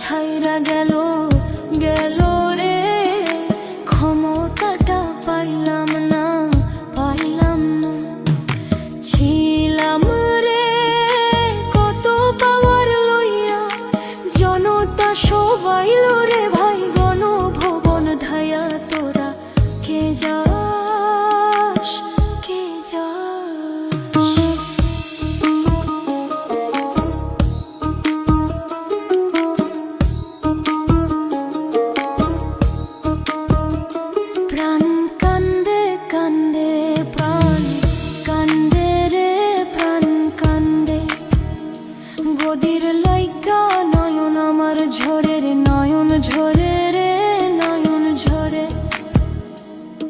ছাইরা গেল গেল রে, ক্ষমতাটা পাইলাম না পাইলাম না। ছিলাম রে কত পাওয়ার লইয়া, জনতা সবাই রে ভাই গণভবন ধায়া। তোরা কে যাস কে যাস, প্রাণ কান্দে কান্দে প্রাণ কান্দে রে প্রাণ কান্দে। গদির লাইগা নয়ন আমার ঝরে রে নয়ন ঝরে রে নয়ন ঝরে।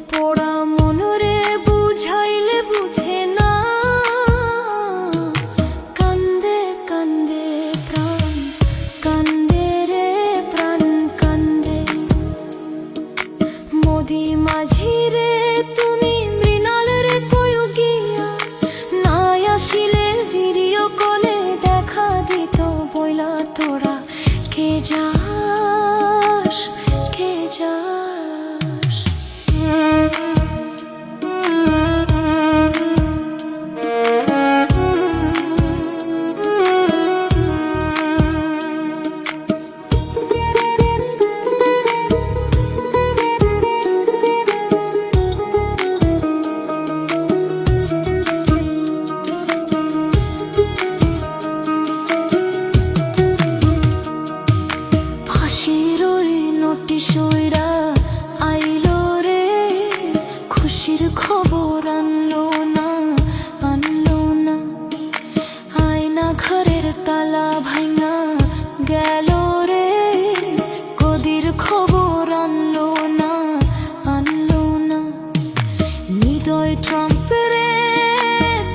পোড়া মন রে বুঝাইলে বুঝে না, কান্দে কান্দে প্রাণ কান্দে রে প্রাণ কান্দে। মোদি মাঝি রে তুমি মৃণাল রে কইও গিয়া, না আসিলে ভিডিও কলে দেখা দিত বইলা। তোরা কে যাস কে যাস, ফাঁসির ওই নোটিশ ওইরা আইলো রে, খুশির খবর আনলো না আনলো না। আয়না ঘরের তালা ভাঙা গেল রে, গদির খবর আনলো না আনলো না। হৃদয় ট্রাম্প রে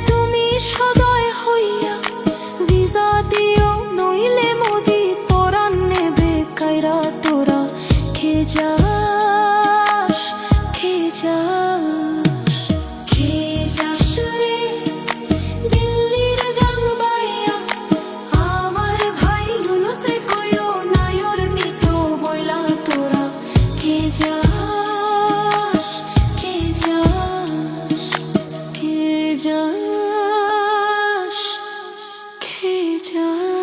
তুমি সদয় হইয়া, ভিসা দিও নইলে মোদি পরাণ নেবে কাইরা। তোরা কে যাস কে যাস কে যাস রে, দিল্লির গান বাইয়া আমার ভাই ইউনুসে কইও নায়র নিত বইলা। তোরা কে যাস কে যাস কে যাস কে যাস।